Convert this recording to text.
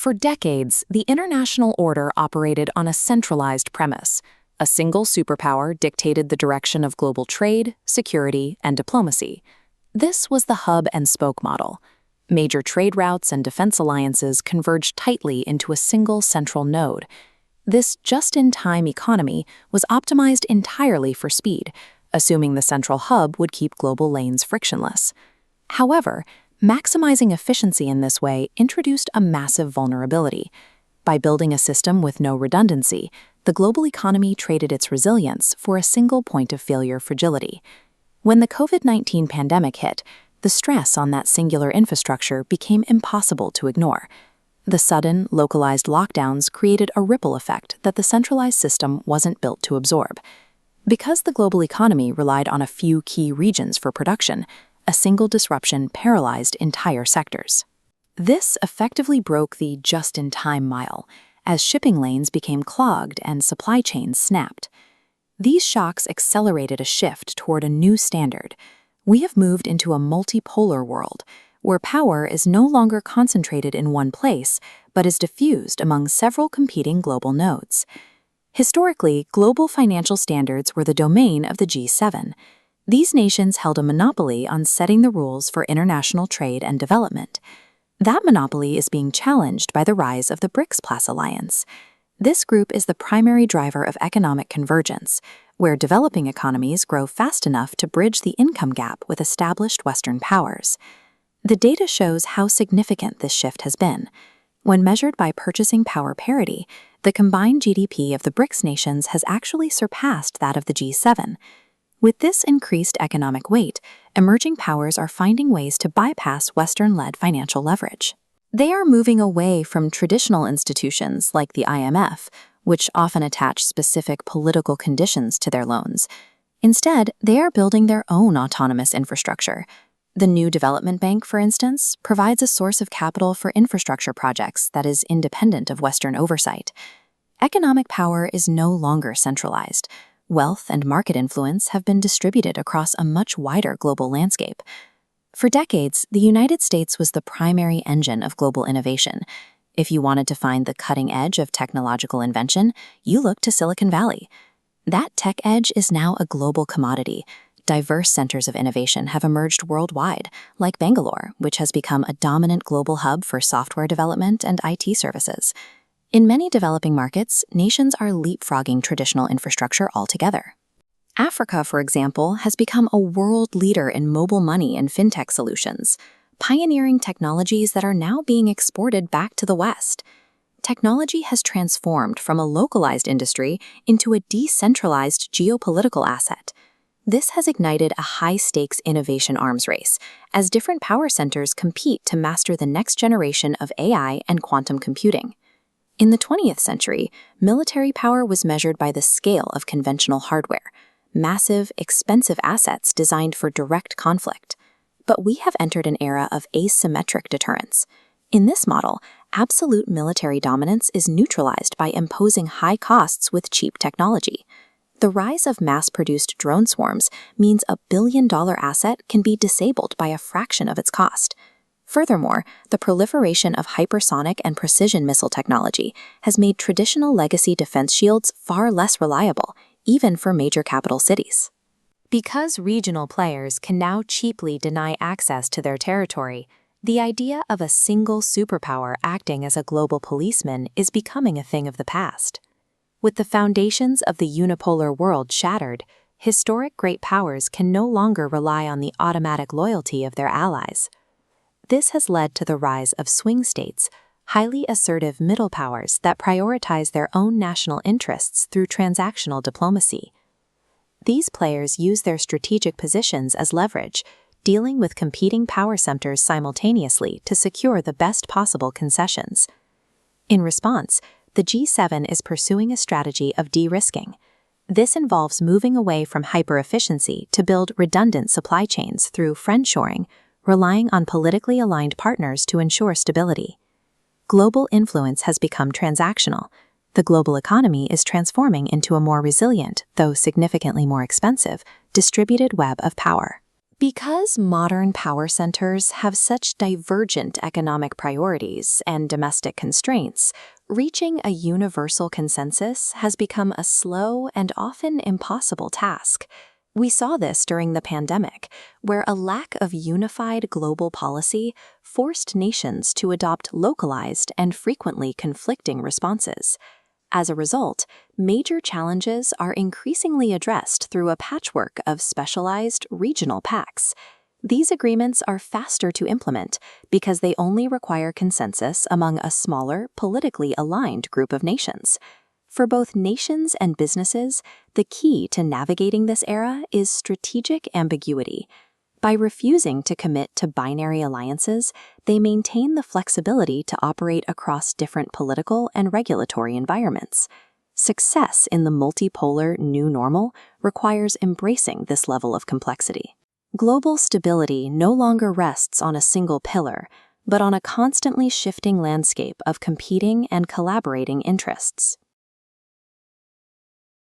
For decades, the international order operated on a centralized premise. A single superpower dictated the direction of global trade, security, and diplomacy. This was the hub-and-spoke model. Major trade routes and defense alliances converged tightly into a single central node. This just-in-time economy was optimized entirely for speed, assuming the central hub would keep global lanes frictionless. However, maximizing efficiency in this way introduced a massive vulnerability. By building a system with no redundancy, the global economy traded its resilience for a single point of failure fragility. When the COVID-19 pandemic hit, the stress on that singular infrastructure became impossible to ignore. The sudden, localized lockdowns created a ripple effect that the centralized system wasn't built to absorb. Because the global economy relied on a few key regions for production, a single disruption paralyzed entire sectors. This effectively broke the just-in-time mile, as shipping lanes became clogged and supply chains snapped. These shocks accelerated a shift toward a new standard. We have moved into a multipolar world, where power is no longer concentrated in one place, but is diffused among several competing global nodes. Historically, global financial standards were the domain of the G7. These nations held a monopoly on setting the rules for international trade and development. That monopoly is being challenged by the rise of the BRICS alliance. This group is the primary driver of economic convergence, where developing economies grow fast enough to bridge the income gap with established Western powers. The data shows how significant this shift has been. When measured by purchasing power parity, the combined GDP of the BRICS nations has actually surpassed that of the G7. With this increased economic weight, emerging powers are finding ways to bypass Western-led financial leverage. They are moving away from traditional institutions like the IMF, which often attach specific political conditions to their loans. Instead, they are building their own autonomous infrastructure. The new development bank, for instance, provides a source of capital for infrastructure projects that is independent of Western oversight. Economic power is no longer centralized. Wealth and market influence have been distributed across a much wider global landscape. For decades, the United States was the primary engine of global innovation. If you wanted to find the cutting edge of technological invention, you looked to Silicon Valley. That tech edge is now a global commodity. Diverse centers of innovation have emerged worldwide, like Bangalore, which has become a dominant global hub for software development and IT services. In many developing markets, nations are leapfrogging traditional infrastructure altogether. Africa, for example, has become a world leader in mobile money and fintech solutions, pioneering technologies that are now being exported back to the West. Technology has transformed from a localized industry into a decentralized geopolitical asset. This has ignited a high-stakes innovation arms race, as different power centers compete to master the next generation of AI and quantum computing. In the 20th century, military power was measured by the scale of conventional hardware, massive, expensive assets designed for direct conflict. But we have entered an era of asymmetric deterrence. In this model, absolute military dominance is neutralized by imposing high costs with cheap technology. The rise of mass-produced drone swarms means a billion-dollar asset can be disabled by a fraction of its cost. Furthermore, the proliferation of hypersonic and precision missile technology has made traditional legacy defense shields far less reliable, even for major capital cities. Because regional players can now cheaply deny access to their territory, the idea of a single superpower acting as a global policeman is becoming a thing of the past. With the foundations of the unipolar world shattered, historic great powers can no longer rely on the automatic loyalty of their allies. This has led to the rise of swing states, highly assertive middle powers that prioritize their own national interests through transactional diplomacy. These players use their strategic positions as leverage, dealing with competing power centers simultaneously to secure the best possible concessions. In response, the G7 is pursuing a strategy of de-risking. This involves moving away from hyper-efficiency to build redundant supply chains through friendshoring, relying on politically aligned partners to ensure stability. Global influence has become transactional. The global economy is transforming into a more resilient, though significantly more expensive, distributed web of power. Because modern power centers have such divergent economic priorities and domestic constraints, reaching a universal consensus has become a slow and often impossible task. We saw this during the pandemic, where a lack of unified global policy forced nations to adopt localized and frequently conflicting responses. As a result, major challenges are increasingly addressed through a patchwork of specialized regional pacts. These agreements are faster to implement because they only require consensus among a smaller, politically aligned group of nations. For both nations and businesses, the key to navigating this era is strategic ambiguity. By refusing to commit to binary alliances, they maintain the flexibility to operate across different political and regulatory environments. Success in the multipolar new normal requires embracing this level of complexity. Global stability no longer rests on a single pillar, but on a constantly shifting landscape of competing and collaborating interests.